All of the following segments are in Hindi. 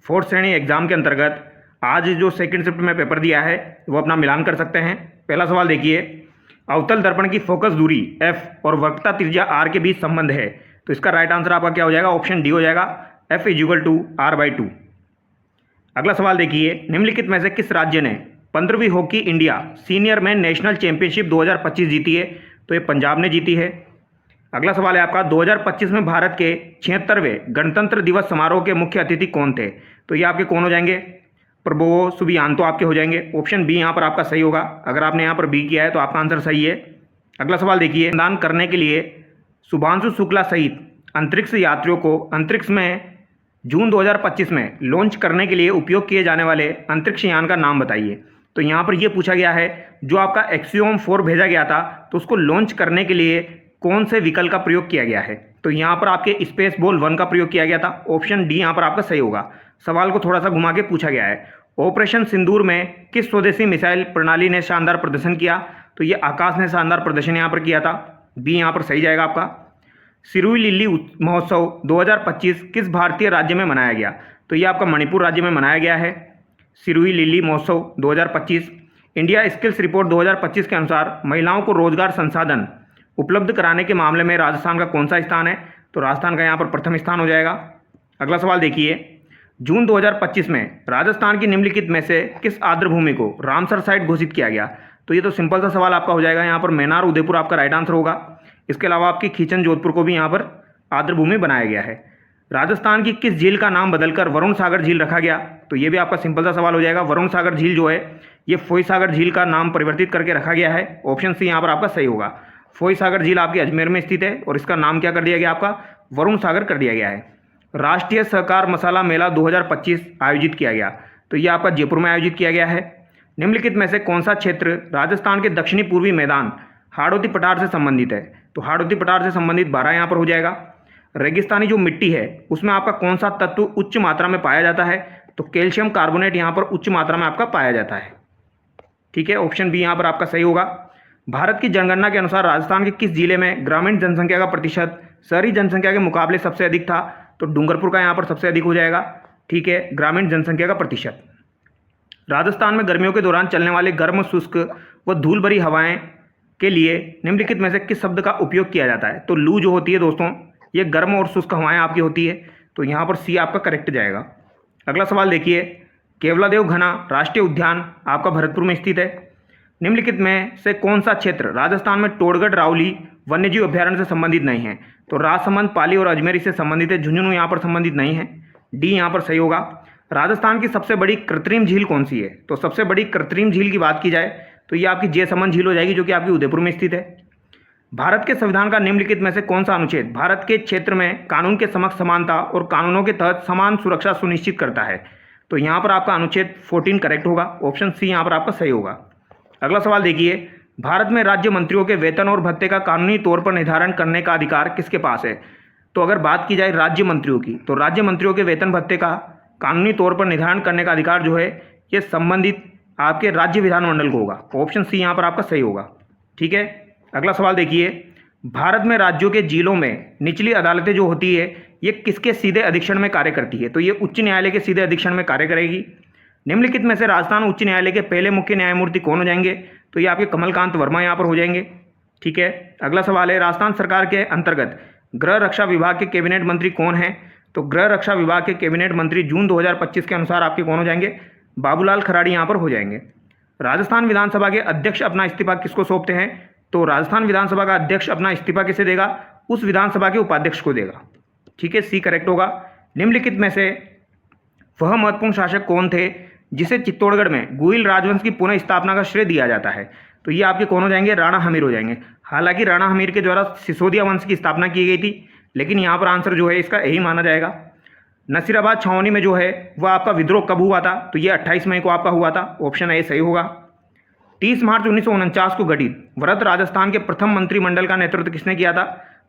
फोर्थ श्रेणी एग्जाम के अंतर्गत आज जो सेकंड शिफ्ट में पेपर दिया है वो अपना मिलान कर सकते हैं। पहला सवाल देखिए, अवतल दर्पण की फोकस दूरी f और वक्रता त्रिज्या r के बीच संबंध है, तो इसका राइट आंसर आपका क्या हो जाएगा? ऑप्शन डी हो जाएगा, f = r/2। अगला सवाल देखिए, निम्नलिखित में से किस राज्य ने 15वीं hockey India senior man national championship 2025 जीती है? तो ये पंजाब ने जीती है। अगला सवाल है आपका, 2025 में भारत के 76वें गणतंत्र दिवस समारोह के मुख्य अतिथि कौन थे? तो ये आपके कौन हो जाएंगे? प्रबोवो सुबियांतो आपके हो जाएंगे। ऑप्शन बी यहाँ पर आपका सही होगा। अगर आपने यहाँ पर बी किया है तो आपका आंसर सही है। अगला सवाल देखिए, दान करने के लिए शुभांशु शुक्ला सहित अंतरिक्ष यात्रियों को अंतरिक्ष में जून 2025 में लॉन्च करने के लिए उपयोग किए जाने वाले अंतरिक्ष यान का नाम बताइए। तो यहाँ पर यह पूछा गया है, जो आपका एक्सियोम 4 भेजा गया था तो उसको लॉन्च करने के लिए कौन से व्हीकल का प्रयोग किया गया है? तो यहाँ पर आपके स्पेस बॉल 1 का प्रयोग किया गया था। ऑप्शन डी यहाँ पर आपका सही होगा। सवाल को थोड़ा सा घुमा के पूछा गया है, ऑपरेशन सिंदूर में किस स्वदेशी मिसाइल प्रणाली ने शानदार प्रदर्शन किया? तो ये आकाश ने शानदार प्रदर्शन यहाँ पर किया था। बी यहाँ पर सही जाएगा आपका। सिरुई लिल्ली महोत्सव 2025 किस भारतीय राज्य में मनाया गया? तो ये आपका मणिपुर राज्य में मनाया गया है। सिरुई लिल्ली महोत्सव 2025। इंडिया स्किल्स रिपोर्ट 2025 के अनुसार महिलाओं को रोजगार संसाधन उपलब्ध कराने के मामले में राजस्थान का कौन सा स्थान है? तो राजस्थान का यहाँ पर प्रथम स्थान हो जाएगा। अगला सवाल देखिए, जून 2025 में राजस्थान की निम्नलिखित में से किस आर्द्रभूमि को रामसर साइट घोषित किया गया? तो ये तो सिंपल सा सवाल आपका हो जाएगा। यहाँ पर मैनार उदयपुर आपका राइट आंसर होगा। इसके अलावा आपकी खीचन जोधपुर को भी यहाँ पर आर्द्रभूमि बनाया गया है। राजस्थान की किस झील का नाम बदलकर वरुण सागर झील रखा गया? तो ये भी आपका सिंपल सा सवाल हो जाएगा। वरुण सागर झील जो है ये फोई सागर झील का नाम परिवर्तित करके रखा गया है। ऑप्शन सी यहाँ पर आपका सही होगा। फोई सागर झील आपके अजमेर में स्थित है और इसका नाम क्या कर दिया गया? आपका वरुण सागर कर दिया गया है। राष्ट्रीय सहकार मसाला मेला 2025 आयोजित किया गया, तो ये आपका जयपुर में आयोजित किया गया है। निम्नलिखित में से कौन सा क्षेत्र राजस्थान के दक्षिणी पूर्वी मैदान हाड़ौती पठार से संबंधित है? तो हाड़ौती पठार से संबंधित 12 यहाँ पर हो जाएगा। रेगिस्तानी जो मिट्टी है उसमें आपका कौन सा तत्व उच्च मात्रा में पाया जाता है? तो कैल्शियम कार्बोनेट यहाँ पर उच्च मात्रा में आपका पाया जाता है। ठीक है, ऑप्शन बी यहाँ पर आपका सही होगा। भारत की जनगणना के अनुसार राजस्थान के किस जिले में ग्रामीण जनसंख्या का प्रतिशत शहरी जनसंख्या के मुकाबले सबसे अधिक था? तो डूंगरपुर का यहाँ पर सबसे अधिक हो जाएगा। ठीक है, ग्रामीण जनसंख्या का प्रतिशत। राजस्थान में गर्मियों के दौरान चलने वाले गर्म, शुष्क व धूल भरी हवाएं के लिए निम्नलिखित में से किस शब्द का उपयोग किया जाता है? तो लू जो होती है दोस्तों, ये गर्म और शुष्क हवाएं आपकी होती है, तो यहाँ पर सी आपका करेक्ट जाएगा। अगला सवाल देखिए, केवलादेव घना राष्ट्रीय उद्यान आपका भरतपुर में स्थित है। निम्नलिखित में से कौन सा क्षेत्र राजस्थान में टोडगढ़ रावली वन्यजीव अभ्यारण्य से संबंधित नहीं है? तो राजसमंद, पाली और अजमेर इससे संबंधित है। झुंझुनू यहाँ पर संबंधित नहीं है। डी यहाँ पर सही होगा। राजस्थान की सबसे बड़ी कृत्रिम झील कौन सी है? तो सबसे बड़ी कृत्रिम झील की बात की जाए तो ये आपकी जयसमंद झील हो जाएगी, जो कि आपकी उदयपुर में स्थित है। भारत के संविधान का निम्नलिखित में से कौन सा अनुच्छेद भारत के क्षेत्र में कानून के समक्ष समानता और कानूनों के तहत समान सुरक्षा सुनिश्चित करता है? तो यहाँ पर आपका अनुच्छेद 14 करेक्ट होगा। ऑप्शन सी यहाँ पर आपका सही होगा। अगला सवाल देखिए, भारत में राज्य मंत्रियों के वेतन और भत्ते का कानूनी तौर पर निर्धारण करने का अधिकार किसके पास है? तो अगर बात की जाए राज्य मंत्रियों की, तो राज्य मंत्रियों के वेतन भत्ते का कानूनी तौर पर निर्धारण करने का अधिकार जो है ये संबंधित आपके राज्य विधानमंडल को होगा। ऑप्शन सी यहाँ पर आपका सही होगा। ठीक है, अगला सवाल देखिए, भारत में राज्यों के जिलों में निचली अदालतें जो होती है ये किसके सीधे अधीक्षण में कार्य करती है? तो ये उच्च न्यायालय के सीधे अधीक्षण में कार्य करेगी। निम्नलिखित में से राजस्थान उच्च न्यायालय के पहले मुख्य न्यायमूर्ति कौन हो जाएंगे? तो ये आपके कमलकांत वर्मा यहाँ पर हो जाएंगे। ठीक है, अगला सवाल है, राजस्थान सरकार के अंतर्गत गृह रक्षा विभाग के कैबिनेट मंत्री कौन हैं? तो गृह रक्षा विभाग के कैबिनेट मंत्री जून 2025 के अनुसार आपके कौन हो जाएंगे? बाबूलाल खराड़ी यहाँ पर हो जाएंगे। राजस्थान विधानसभा के अध्यक्ष अपना इस्तीफा किसको सौंपते हैं? तो राजस्थान विधानसभा का अध्यक्ष अपना इस्तीफा किसे देगा? उस विधानसभा के उपाध्यक्ष को देगा। ठीक है, सी करेक्ट होगा। निम्नलिखित में से वह महत्वपूर्ण शासक कौन थे जिसे चित्तौड़गढ़ में गुहिल राजवंश की पुनः स्थापना का श्रेय दिया जाता है? तो ये आपके कौन हो जाएंगे? राणा हमीर हो जाएंगे। हालांकि राणा हमीर के द्वारा सिसोदिया वंश की स्थापना की गई थी, लेकिन यहाँ पर आंसर जो है इसका यही माना जाएगा। नसीराबाद छावनी में जो है वह आपका विद्रोह कब हुआ था? तो ये 28 मई को आपका हुआ था। ऑप्शन ए सही होगा। 30 मार्च 1949 को गठित वृहत राजस्थान के प्रथम मंत्रिमंडल का नेतृत्व किसने किया था?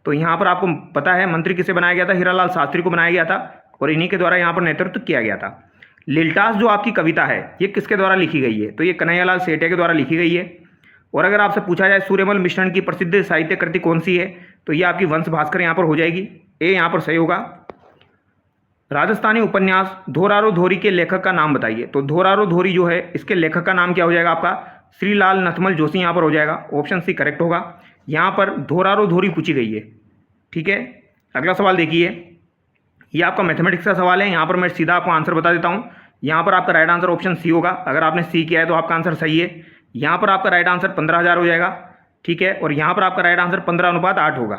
तो यहाँ पर आपको पता है मंत्री किसे बनाया गया था? हीरालाल शास्त्री को बनाया गया था और इन्हीं के द्वारा यहाँ पर नेतृत्व किया गया था। लिल्टास जो आपकी कविता है ये किसके द्वारा लिखी गई है? तो ये कन्हैयालाल सेठिया के द्वारा लिखी गई है। और अगर आपसे पूछा जाए सूर्यमल मिश्रण की प्रसिद्ध साहित्य कृति कौन सी है? तो ये आपकी वंश भास्कर यहाँ पर हो जाएगी। ए यहाँ पर सही होगा। राजस्थानी उपन्यास धोरारो धोरी के लेखक का नाम बताइए। तो धोरारो धोरी जो है इसके लेखक का नाम क्या हो जाएगा आपका? श्रीलाल नथमल जोशी यहाँ पर हो जाएगा। ऑप्शन सी करेक्ट होगा। यहाँ पर धोरारो धोरी पूछी गई है। ठीक है, अगला सवाल देखिए, ये आपका मैथमेटिक्स का सवाल है। यहाँ पर मैं सीधा आपको आंसर बता देता हूँ। यहाँ पर आपका राइट आंसर ऑप्शन सी होगा। अगर आपने सी किया है तो आपका आंसर सही है। यहाँ पर आपका राइट आंसर 15,000 हो जाएगा। ठीक है, और यहाँ पर आपका राइट आंसर 15:8 होगा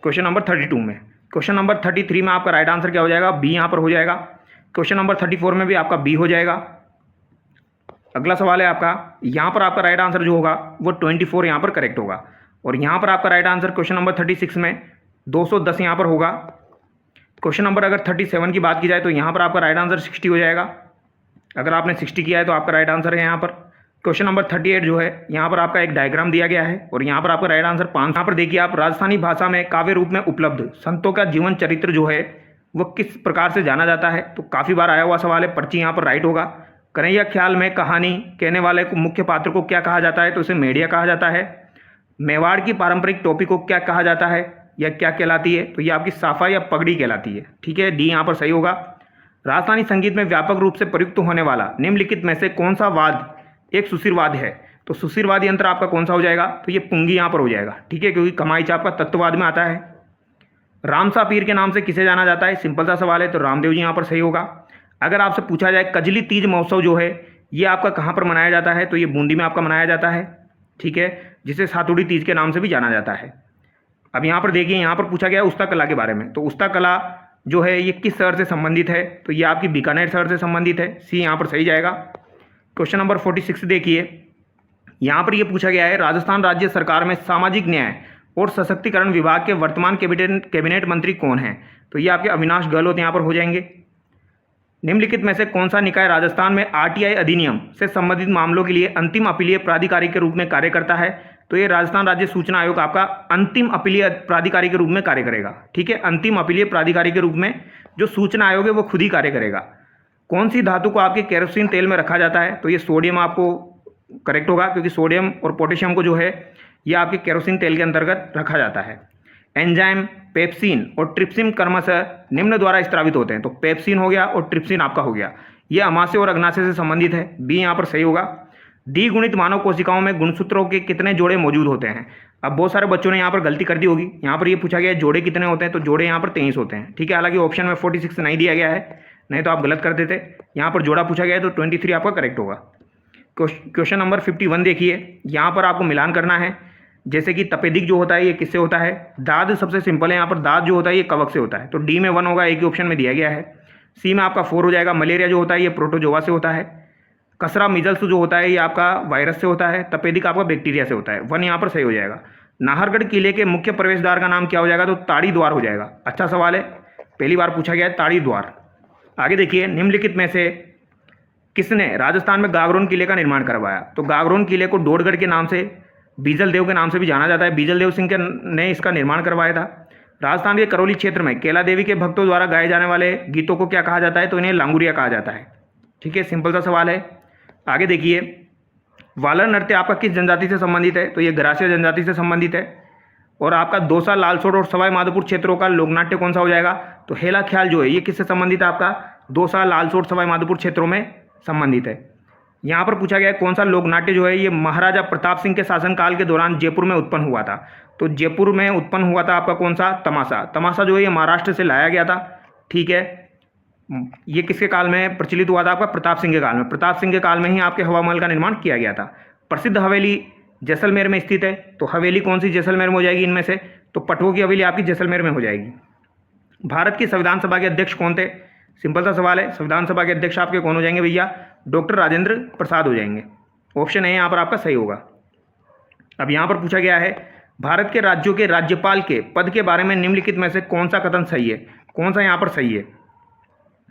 क्वेश्चन नंबर 32 में। क्वेश्चन नंबर 33 में आपका राइट आंसर क्या हो जाएगा? बी यहाँ पर हो जाएगा। क्वेश्चन नंबर 34 में भी आपका बी हो जाएगा। अगला सवाल है आपका, यहाँ पर आपका राइट आंसर जो होगा वो 24 यहाँ पर करेक्ट होगा। और यहाँ पर आपका राइट आंसर क्वेश्चन नंबर 36 में 210 यहाँ पर होगा। क्वेश्चन नंबर अगर 37 की बात की जाए तो यहाँ पर आपका राइट आंसर 60 हो जाएगा। अगर आपने 60 किया है तो आपका राइट आंसर है यहाँ पर। क्वेश्चन नंबर 38 जो है यहाँ पर आपका एक डायग्राम दिया गया है और यहाँ पर आपका राइट आंसर 5। यहाँ पर देखिए आप, राजस्थानी भाषा में काव्य रूप में उपलब्ध संतों का जीवन चरित्र जो है वो किस प्रकार से जाना जाता है? तो काफ़ी बार आया हुआ सवाल है, पर्ची यहाँ पर राइट होगा। कन्हैया ख्याल में कहानी कहने वाले को मुख्य पात्र को क्या कहा जाता है? तो इसे मेढ़िया कहा जाता है। मेवाड़ की पारंपरिक टोपी को क्या कहा जाता है या क्या कहलाती है? तो ये आपकी साफा या पगड़ी कहलाती है। ठीक है, डी यहाँ पर सही होगा। राजस्थानी संगीत में व्यापक रूप से प्रयुक्त होने वाला निम्नलिखित में से कौन सा वाद्य एक सुशिरवाद है? तो सुशिरवाद यंत्र आपका कौन सा हो जाएगा? तो ये पुंगी यहाँ पर हो जाएगा। ठीक है, क्योंकि कमाई चाप का तत्ववाद में आता है। रामसा पीर के नाम से किसे जाना जाता है? सिंपल सा सवाल है, तो रामदेव जी यहाँ पर सही होगा। अगर आपसे पूछा जाए कजली तीज महोत्सव जो है ये आपका कहाँ पर मनाया जाता है? तो ये बूंदी में आपका मनाया जाता है। ठीक है, जिसे सातुड़ी तीज के नाम से भी जाना जाता है। अब यहाँ पर देखिए, यहाँ पर पूछा गया उस्ता कला के बारे में। तो उस्ता कला जो है ये किस शहर से संबंधित है? तो ये आपकी बीकानेर शहर से संबंधित है। सी यहाँ पर सही जाएगा। क्वेश्चन नंबर 46 देखिए, यहाँ पर ये पूछा गया है राजस्थान राज्य सरकार में सामाजिक न्याय और सशक्तिकरण विभाग के वर्तमान कैबिनेट मंत्री कौन हैं? तो ये आपके अविनाश गहलोत यहाँ पर हो जाएंगे। निम्नलिखित में से कौन सा निकाय राजस्थान में आरटीआई अधिनियम से संबंधित मामलों के लिए अंतिम अपीलीय प्राधिकारी के रूप में कार्य करता है? तो ये राजस्थान राज्य सूचना आयोग आपका अंतिम अपीलीय प्राधिकारी के रूप में कार्य करेगा। ठीक है, अंतिम अपीलीय प्राधिकारी के रूप में जो सूचना आयोग है वो खुद ही कार्य करेगा। कौन सी धातु को आपके केरोसिन तेल में रखा जाता है? तो ये सोडियम आपको करेक्ट होगा, क्योंकि सोडियम और पोटेशियम को जो है ये आपके केरोसिन तेल के अंतर्गत रखा जाता है। एंजाइम पेप्सिन और ट्रिप्सिन क्रमशः निम्न द्वारा स्त्रावित होते हैं। तो पेप्सिन हो गया और ट्रिप्सिन आपका हो गया। ये अमाशय और अग्नाशय से संबंधित है। बी यहाँ पर सही होगा। डी गुणित मानव कोशिकाओं में गुणसूत्रों के कितने जोड़े मौजूद होते हैं? अब बहुत सारे बच्चों ने यहाँ पर गलती कर दी होगी। यहाँ पर ये पूछा गया है जोड़े कितने होते हैं? तो जोड़े यहाँ पर 23 होते हैं। ठीक है, हालांकि ऑप्शन में 46 नहीं दिया गया है, नहीं तो आप गलत कर देते। यहाँ पर जोड़ा पूछा गया है तो 23 आपका करेक्ट होगा। क्वेश्चन नंबर 51 देखिए, यहाँ पर आपको मिलान करना है। जैसे कि तपेदिक जो होता है ये किससे होता है? दाद सबसे सिंपल है, यहाँ पर दाद जो होता है ये कवक से होता है। तो डी में 1 होगा, एक ही ऑप्शन में दिया गया है। सी में आपका 4 हो जाएगा। मलेरिया जो होता है ये प्रोटोजोआ से होता है। कसरा मिजल्स जो होता है ये आपका वायरस से होता है। तपेदिक आपका बैक्टीरिया से होता है। 1 यहाँ पर सही हो जाएगा। नाहरगढ़ किले के मुख्य प्रवेश द्वार का नाम क्या हो जाएगा? तो ताड़ी द्वार हो जाएगा। अच्छा सवाल है, पहली बार पूछा गया है ताड़ी द्वार। आगे देखिए, निम्नलिखित में से किसने राजस्थान में गागरोन किले का निर्माण करवाया? तो गागरोन किले को डोडगढ़ के नाम से, बीजल देव के नाम से भी जाना जाता है। बीजल देव सिंह ने इसका निर्माण करवाया था। राजस्थान के करौली क्षेत्र में केला देवी के भक्तों द्वारा गाए जाने वाले गीतों को क्या कहा जाता है? तो इन्हें लांगुरिया कहा जाता है। ठीक है, सिंपल सा सवाल है। आगे देखिए, वालर नृत्य आपका किस जनजाति से संबंधित है? तो ये ग्रासीय जनजाति से संबंधित है। और आपका दौसा, लालसोट और सवाई माधोपुर क्षेत्रों का लोकनाट्य कौन सा हो जाएगा? तो हेला ख्याल जो है ये किससे संबंधित है? आपका दौसा, लालसोट, सवाई माधोपुर क्षेत्रों में संबंधित है। यहाँ पर पूछा गया है कौन सा लोकनाट्य जो है ये महाराजा प्रताप सिंह के शासनकाल के दौरान जयपुर में उत्पन्न हुआ था? तो जयपुर में उत्पन्न हुआ था आपका कौन सा? तमाशा। तमाशा जो है ये महाराष्ट्र से लाया गया था। ठीक है, ये किसके काल में प्रचलित हुआ था? आपका प्रताप सिंह के काल में। प्रताप सिंह के काल में ही आपके हवा महल का निर्माण किया गया था। प्रसिद्ध हवेली जैसलमेर में स्थित है। तो हवेली कौन सी जैसलमेर में हो जाएगी इनमें से? तो पटवों की हवेली आपकी जैसलमेर में हो जाएगी। भारत की संविधान सभा के अध्यक्ष कौन थे? सिंपल सा सवाल है। संविधान सभा के अध्यक्ष आपके कौन हो जाएंगे भैया? डॉक्टर राजेंद्र प्रसाद हो जाएंगे। ऑप्शन ए यहाँ पर आपका सही होगा। अब यहाँ पर पूछा गया है भारत के राज्यों के राज्यपाल के पद के बारे में निम्नलिखित में से कौन सा कथन सही है? कौन सा यहाँ पर सही है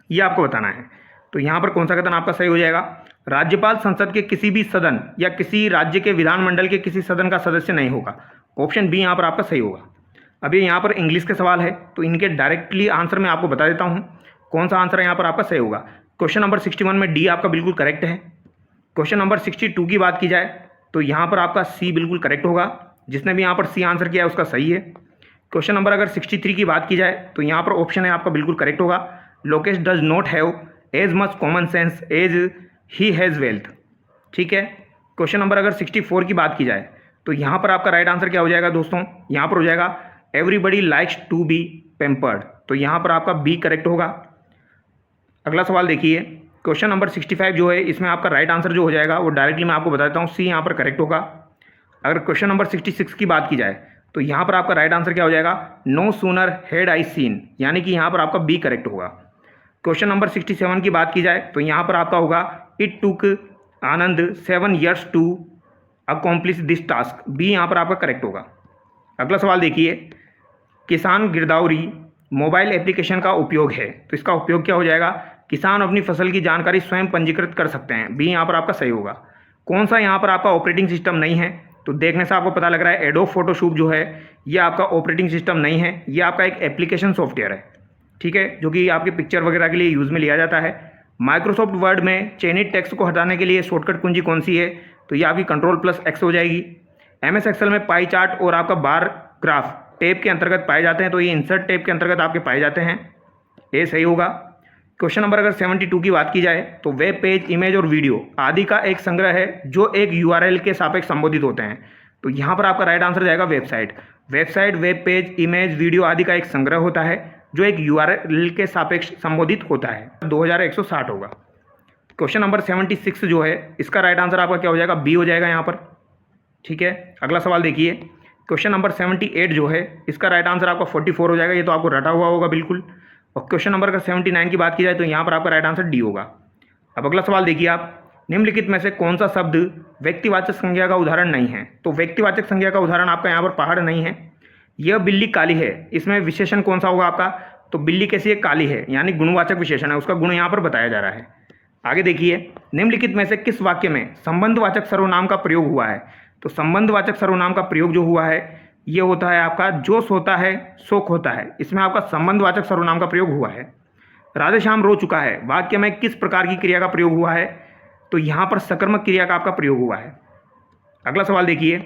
ये आपको बताना है। तो यहाँ पर कौन सा कथन आपका सही हो जाएगा? राज्यपाल संसद के किसी भी सदन या किसी राज्य के विधानमंडल के किसी सदन का सदस्य नहीं होगा। ऑप्शन बी यहाँ पर आपका सही होगा। अभी यहाँ पर इंग्लिश के सवाल है तो इनके डायरेक्टली आंसर मैं आपको बता देता हूँ कौन सा आंसर यहाँ पर आपका सही होगा। क्वेश्चन नंबर 61 में डी आपका बिल्कुल करेक्ट है। क्वेश्चन नंबर 62 की बात की जाए तो यहाँ पर आपका सी बिल्कुल करेक्ट होगा। जिसने भी यहाँ पर सी आंसर किया है उसका सही है। क्वेश्चन नंबर अगर 63 की बात की जाए तो यहाँ पर ऑप्शन है आपका बिल्कुल करेक्ट होगा, Lokesh does not have as much common sense as he has wealth. ठीक है। क्वेश्चन नंबर अगर 64 की बात की जाए तो यहाँ पर आपका राइट आंसर क्या हो जाएगा दोस्तों, यहाँ पर हो जाएगा everybody likes to be pampered. तो यहाँ पर आपका बी करेक्ट होगा। अगला सवाल देखिए, क्वेश्चन नंबर 65 जो है इसमें आपका राइट आंसर जो हो जाएगा वो डायरेक्टली मैं आपको बता देता हूँ, सी यहाँ पर करेक्ट होगा। अगर क्वेश्चन नंबर 66 की बात की जाए तो यहाँ पर आपका राइट आंसर क्या हो जाएगा, no sooner had I seen, यानी कि यहाँ पर आपका बी करेक्ट होगा। क्वेश्चन नंबर 67 की बात की जाए तो यहाँ पर आपका होगा it took Anand 7 years to accomplish this task, B यहाँ पर आपका करेक्ट होगा। अगला सवाल देखिए, किसान गिरदावरी मोबाइल एप्लीकेशन का उपयोग है, तो इसका उपयोग क्या हो जाएगा, किसान अपनी फसल की जानकारी स्वयं पंजीकृत कर सकते हैं, बी यहाँ पर आपका सही होगा। कौन सा यहाँ पर आपका ऑपरेटिंग सिस्टम नहीं है, तो देखने से आपको पता लग रहा है एडोब फोटोशॉप जो है ये आपका ऑपरेटिंग सिस्टम नहीं है, ये आपका एक एप्लीकेशन सॉफ्टवेयर है। ठीक है, जो कि आपके पिक्चर वगैरह के लिए यूज़ में लिया जाता है। माइक्रोसॉफ्ट वर्ड में चयनित टेक्स्ट को हटाने के लिए शॉर्टकट कुंजी कौन सी है, तो ये आपकी Ctrl+X हो जाएगी। MS एक्सेल में पाई चार्ट और आपका बार ग्राफ टैब के अंतर्गत पाए जाते हैं, तो ये इंसर्ट टैब के अंतर्गत आपके पाए जाते हैं, ये सही होगा। क्वेश्चन नंबर अगर 72 की बात की जाए तो वेब पेज, इमेज और वीडियो आदि का एक संग्रह है जो एक URL के सापेक्ष संबोधित होते हैं, तो यहाँ पर आपका राइट आंसर जाएगा website. Website web page, image, video आदि का एक संग्रह होता है जो एक URL के सापेक्ष संबोधित होता है, 2160 होगा। क्वेश्चन नंबर 76 जो है इसका राइट आंसर आपका क्या हो जाएगा, बी हो जाएगा यहाँ पर। ठीक है, अगला सवाल देखिए, क्वेश्चन नंबर 78 जो है इसका राइट आंसर आपका 44 हो जाएगा, ये तो आपको रटा हुआ होगा बिल्कुल। और क्वेश्चन नंबर अगर 79 की बात की जाए तो यहाँ पर आपका राइट आंसर डी होगा। अब अगला सवाल देखिए आप, निम्नलिखित में से कौन सा शब्द व्यक्तिवाचक संज्ञा का उदाहरण नहीं है, तो व्यक्तिवाचक संज्ञा का उदाहरण आपका यहाँ पर पहाड़ नहीं है। यह बिल्ली काली है, इसमें विशेषण कौन सा होगा आपका, तो बिल्ली कैसी है, काली है, यानी गुणवाचक विशेषण है, उसका गुण यहाँ पर बताया जा रहा है। आगे देखिए, निम्नलिखित में से किस वाक्य में संबंधवाचक सर्वनाम का प्रयोग हुआ है, तो संबंधवाचक सर्वनाम का प्रयोग जो हुआ है ये होता है आपका जो सोता है सो खोता है, इसमें आपका संबंधवाचक सर्वनाम का प्रयोग हुआ है। राधेश्याम रो चुका है वाक्य में किस प्रकार की क्रिया का प्रयोग हुआ है, तो यहाँ पर सकर्मक क्रिया का आपका प्रयोग हुआ है। अगला सवाल देखिए,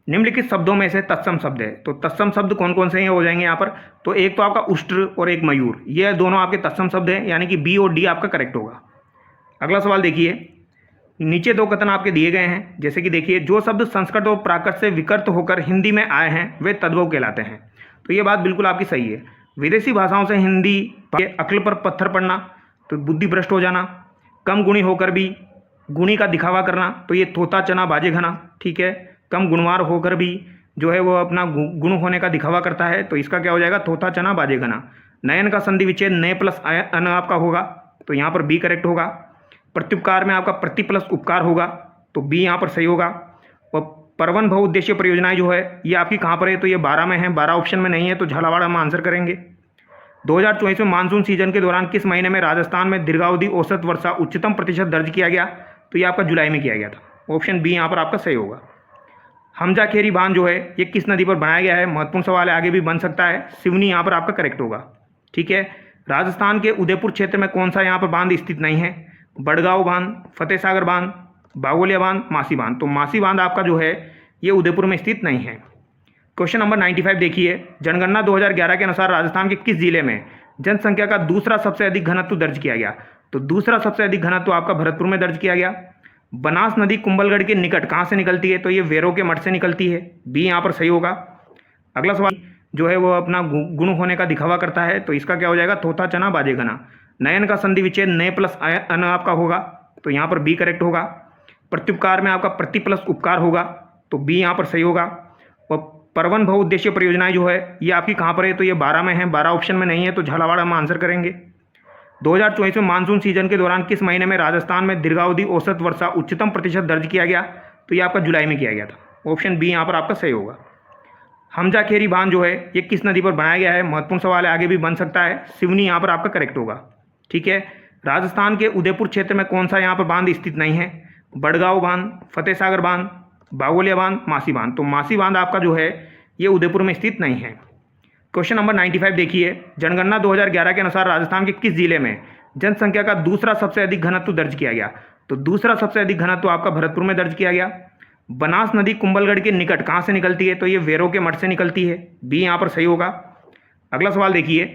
निम्नलिखित शब्दों में से तत्सम शब्द है, तो तत्सम शब्द कौन कौन से हैं हो जाएंगे यहाँ पर, तो एक तो आपका उष्ट्र और एक मयूर, ये दोनों आपके तत्सम शब्द हैं, यानी कि बी और डी आपका करेक्ट होगा। अगला सवाल देखिए, नीचे दो कथन आपके दिए गए हैं, जैसे कि देखिए, जो शब्द संस्कृत और प्राकृत से विकृत होकर हिंदी में आए हैं वे तद्भव कहलाते हैं, तो ये बात बिल्कुल आपकी सही है। विदेशी भाषाओं से हिंदी के अक्ल पर पत्थर पड़ना, तो बुद्धि भ्रष्ट हो जाना। कम गुणी होकर भी गुणी का दिखावा करना, तो ये तोता चना बाजे घना। ठीक है, कम गुणवार होकर भी जो है वो अपना गुण होने का दिखावा करता है, तो इसका क्या हो जाएगा, तोता चना बाजे घना। नयन का संधि विच्छेद नए प्लस अन आपका होगा, तो यहाँ पर बी करेक्ट होगा। प्रत्युपकार में आपका प्रति प्लस उपकार होगा, तो बी यहाँ पर सही होगा। और परवन बहुउद्देशीय परियोजनाएं जो है ये आपकी कहाँ पर है, तो ये 12 में है, 12 ऑप्शन में नहीं है, तो झालावाड़ हम आंसर करेंगे। 2024 में मानसून सीजन के दौरान किस महीने में राजस्थान में दीर्घावधि औसत वर्षा उच्चतम प्रतिशत दर्ज किया गया, तो ये आपका जुलाई में किया गया था, ऑप्शन बी यहाँ पर आपका सही होगा। हमजा खेरी बांध जो है ये किस नदी पर बनाया गया है, महत्वपूर्ण सवाल है, आगे भी बन सकता है, सिवनी यहाँ पर आपका करेक्ट होगा। ठीक है, राजस्थान के उदयपुर क्षेत्र में कौन सा यहाँ पर बांध स्थित नहीं है, बड़गांव बांध, फतेह सागर बांध, बागोलिया बांध, मासी बांध, तो मासी बांध आपका जो है ये उदयपुर में स्थित नहीं है। क्वेश्चन नंबर 95 देखिए, जनगणना 2011 के अनुसार राजस्थान के किस जिले में जनसंख्या का दूसरा सबसे अधिक घनत्व दर्ज किया गया, तो दूसरा सबसे अधिक घनत्व आपका भरतपुर में दर्ज किया गया। बनास नदी कुंभलगढ़ के निकट कहाँ से निकलती है, तो ये वेरो के मठ से निकलती है, बी यहाँ पर सही होगा। अगला सवाल जो है वो अपना गुण होने का दिखावा करता है, तो इसका क्या हो जाएगा, तोता चना बाजे घना। नयन का संधि विच्छेद नए प्लस अन आपका होगा, तो यहाँ पर बी करेक्ट होगा। प्रत्युपकार में आपका प्रति प्लस उपकार होगा, तो बी यहाँ पर सही होगा। और परवन बहुउद्देशीय परियोजनाएं जो है ये आपकी कहाँ पर है, तो ये 12 में है, 12 ऑप्शन में नहीं है, तो झालावाड़ हम आंसर करेंगे। 2024 में मानसून सीजन के दौरान किस महीने में राजस्थान में दीर्घावधि औसत वर्षा उच्चतम प्रतिशत दर्ज किया गया, तो ये आपका जुलाई में किया गया था, ऑप्शन बी यहाँ पर आपका सही होगा। हमजा खेरी बांध जो है ये किस नदी पर बनाया गया है, महत्वपूर्ण सवाल है, आगे भी बन सकता है, सिवनी यहाँ पर आपका करेक्ट होगा। ठीक है, राजस्थान के उदयपुर क्षेत्र में कौन सा यहाँ पर बांध स्थित नहीं है, बड़गांव बांध, फतेह सागर बांध, बागोलिया बांध, मासी बांध, तो मासी बांध आपका जो है ये उदयपुर में स्थित नहीं है। क्वेश्चन नंबर 95 देखिए, जनगणना 2011 के अनुसार राजस्थान के किस जिले में जनसंख्या का दूसरा सबसे अधिक घनत्व दर्ज किया गया, तो दूसरा सबसे अधिक घनत्व आपका भरतपुर में दर्ज किया गया। बनास नदी कुंभलगढ़ के निकट कहाँ से निकलती है? तो ये वेरो के मठ से निकलती है, बी यहाँ पर सही होगा। अगला सवाल देखिए,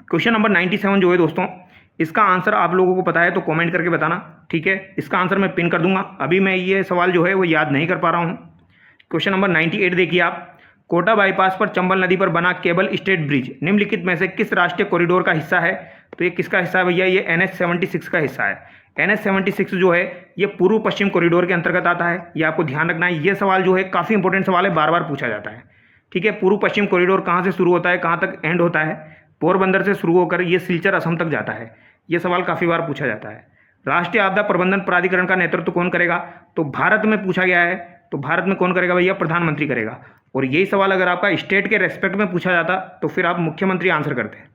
क्वेश्चन नंबर 97 जो है दोस्तों, इसका आंसर आप लोगों को पता है तो कमेंट करके बताना, ठीक है। इसका आंसर मैं पिन कर दूंगा, अभी मैं ये सवाल जो है वो याद नहीं कर पा रहा हूँ। क्वेश्चन नंबर 98 देखिए आप, कोटा बाईपास पर चंबल नदी पर बना केबल स्टेट ब्रिज निम्नलिखित में से किस राष्ट्रीय कॉरिडोर का हिस्सा है? तो ये किसका हिस्सा है भैया? ये NH-76 का हिस्सा है। NH-76 जो है ये पूर्व पश्चिम कॉरिडोर के अंतर्गत आता है, ये आपको ध्यान रखना है। ये सवाल जो है काफ़ी इंपॉर्टेंट सवाल है, बार बार पूछा जाता है, ठीक है। पूर्व पश्चिम कॉरिडोर कहाँ से शुरू होता है, कहाँ तक एंड होता है? पोरबंदर से शुरू होकर ये सिलचर असम तक जाता है। ये सवाल काफ़ी बार पूछा जाता है। राष्ट्रीय आपदा प्रबंधन प्राधिकरण का नेतृत्व कौन करेगा? तो भारत में पूछा गया है, तो भारत में कौन करेगा भैया? प्रधानमंत्री करेगा। और यही सवाल अगर आपका स्टेट के रेस्पेक्ट में पूछा जाता तो फिर आप मुख्यमंत्री आंसर करते हैं।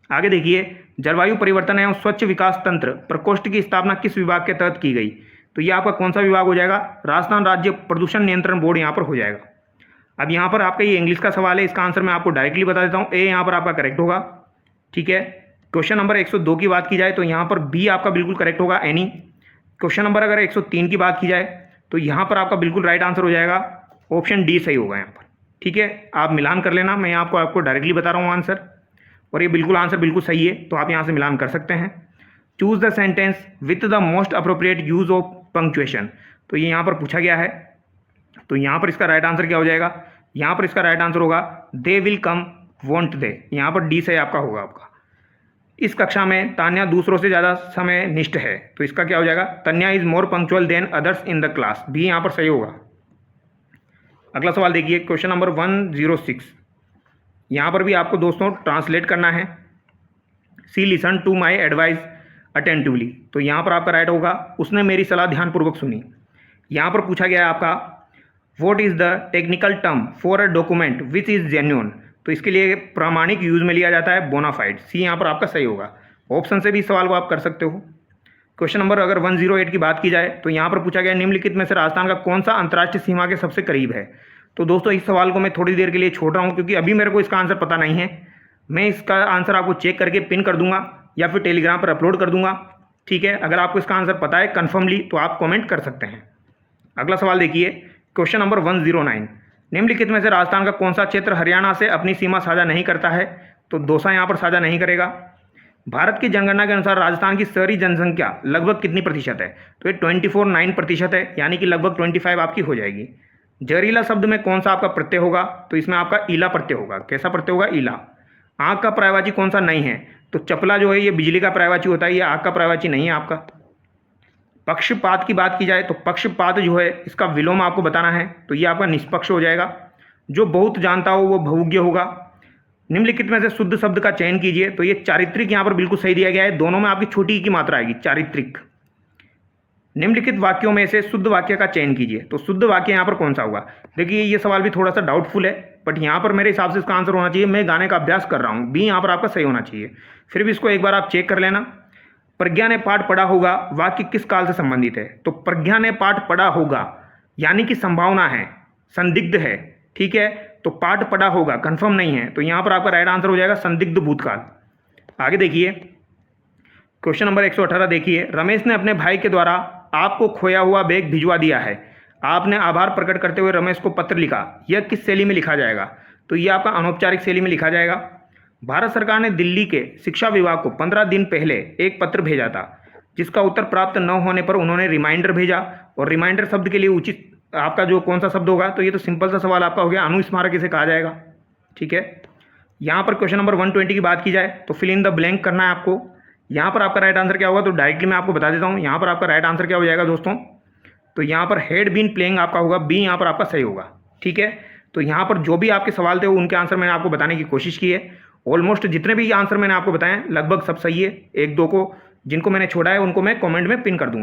आगे देखिए, जलवायु परिवर्तन एवं स्वच्छ विकास तंत्र प्रकोष्ठ की स्थापना किस विभाग के तहत की गई? तो ये आपका कौन सा विभाग हो जाएगा? राजस्थान राज्य प्रदूषण नियंत्रण बोर्ड यहाँ पर हो जाएगा। अब यहाँ पर आपका ये इंग्लिश का सवाल है, इसका आंसर मैं आपको डायरेक्टली बता देता हूँ, ए यहाँ पर आपका करेक्ट होगा, ठीक है। क्वेश्चन नंबर 102 की बात की जाए तो यहाँ पर बी आपका बिल्कुल करेक्ट होगा, एनी। क्वेश्चन नंबर अगर 103 की बात की जाए तो यहाँ पर आपका बिल्कुल राइट आंसर हो जाएगा, ऑप्शन डी सही होगा यहाँ पर, ठीक है। आप मिलान कर लेना, मैं यहाँ आपको डायरेक्टली बता रहा हूँ आंसर, और ये बिल्कुल आंसर बिल्कुल सही है, तो आप यहाँ से मिलान कर सकते हैं। Choose the sentence with the most appropriate use of punctuation, तो ये यहाँ पर पूछा गया है, तो यहाँ पर इसका राइट आंसर क्या हो जाएगा? यहाँ पर इसका राइट आंसर होगा they will come want they, यहाँ पर डी सही आपका होगा। आपका इस कक्षा में तान्या दूसरों से ज़्यादा समय निष्ठ है, तो इसका क्या हो जाएगा? Tanya is more punctual than others in the class, B यहाँ पर सही होगा। अगला सवाल देखिए, क्वेश्चन नंबर 106, यहाँ पर भी आपको दोस्तों ट्रांसलेट करना है। C listen to my advice attentively, तो यहाँ पर आपका राइट होगा, उसने मेरी सलाह ध्यानपूर्वक सुनी। यहाँ पर पूछा गया है आपका what is the technical term for a document which is genuine, तो इसके लिए प्रामाणिक यूज़ में लिया जाता है बोनाफाइड, सी यहाँ पर आपका सही होगा। ऑप्शन से भी इस सवाल को आप कर सकते हो। क्वेश्चन नंबर अगर 108 की बात की जाए तो यहाँ पर पूछा गया निम्नलिखित में से राजस्थान का कौन सा अंतर्राष्ट्रीय सीमा के सबसे करीब है? तो दोस्तों इस सवाल को मैं थोड़ी देर के लिए छोड़ रहा हूँ, क्योंकि अभी मेरे को इसका आंसर पता नहीं है। मैं इसका आंसर आपको चेक करके पिन कर दूंगा या फिर टेलीग्राम पर अपलोड कर दूंगा, ठीक है। अगर आपको इसका आंसर पता है कन्फर्मली तो आप कॉमेंट कर सकते हैं। अगला सवाल देखिए, क्वेश्चन नंबर 109, निम्नलिखित में से राजस्थान का कौन सा क्षेत्र हरियाणा से अपनी सीमा साझा नहीं करता है? तो दौसा यहाँ पर साझा नहीं करेगा। भारत की जनगणना के अनुसार राजस्थान की शहरी जनसंख्या लगभग कितनी प्रतिशत है? तो ये 24.9% है, यानी कि लगभग 25 आपकी हो जाएगी। जहरीला शब्द में कौन सा आपका प्रत्यय होगा? तो इसमें आपका ईला प्रत्यय होगा। कैसा प्रत्यय होगा? ईला। आँख का पर्यायवाची कौन सा नहीं है? तो चपला जो है ये बिजली का पर्यायवाची होता है, ये आँख का पर्यायवाची नहीं है आपका। पक्षपात की बात की जाए तो पक्षपात जो है इसका विलोम आपको बताना है, तो ये आपका निष्पक्ष हो जाएगा। जो बहुत जानता हो वो बहुज्ञ होगा। निम्नलिखित में से शुद्ध शब्द का चयन कीजिए, तो ये चारित्रिक यहाँ पर बिल्कुल सही दिया गया है, दोनों में आपकी छोटी की मात्रा आएगी, चारित्रिक। निम्नलिखित वाक्यों में से शुद्ध वाक्य का चयन कीजिए, तो शुद्ध वाक्य यहाँ पर कौन सा होगा? देखिए ये सवाल भी थोड़ा सा डाउटफुल है, बट यहाँ पर मेरे हिसाब से इसका आंसर होना चाहिए मैं गाने का अभ्यास कर रहा हूँ, बी यहाँ पर आपका सही होना चाहिए। फिर भी इसको एक बार आप चेक कर लेना। प्रज्ञा ने पाठ पढ़ा होगा वाक्य किस काल से संबंधित है? तो प्रज्ञा ने पाठ पढ़ा होगा यानी कि संभावना है, संदिग्ध है, ठीक है। तो पाठ पढ़ा होगा कंफर्म नहीं है, तो यहाँ पर आपका राइट आंसर हो जाएगा संदिग्ध भूतकाल। आगे देखिए, क्वेश्चन नंबर 118 देखिए, रमेश ने अपने भाई के द्वारा आपको खोया हुआ बैग भिजवा दिया है। आपने आभार प्रकट करते हुए रमेश को पत्र लिखा, यह किस शैली में लिखा जाएगा? तो यह आपका अनौपचारिक शैली में लिखा जाएगा। भारत सरकार ने दिल्ली के शिक्षा विभाग को 15 दिन पहले एक पत्र भेजा था, जिसका उत्तर प्राप्त न होने पर उन्होंने रिमाइंडर भेजा, और रिमाइंडर शब्द के लिए उचित आपका जो कौन सा शब्द होगा? तो ये तो सिंपल सा सवाल आपका हो गया, अनुस्मारक इसे कहा जाएगा, ठीक है। यहाँ पर क्वेश्चन नंबर 120 की बात की जाए तो फिल इन द ब्लैंक करना है आपको। यहाँ पर आपका राइट आंसर क्या होगा? तो डायरेक्टली मैं आपको बता देता हूँ, यहाँ पर आपका राइट आंसर क्या हो जाएगा दोस्तों? तो यहाँ पर हैड बीन प्लेइंग आपका होगा, बी यहाँ पर आपका सही होगा, ठीक है। तो यहाँ पर जो भी आपके सवाल थे उनके आंसर मैंने आपको बताने की कोशिश की है। ऑलमोस्ट जितने भी आंसर मैंने आपको बताए लगभग सब सही है। एक दो को जिनको मैंने छोड़ा है उनको मैं कमेंट में पिन कर दूंगा।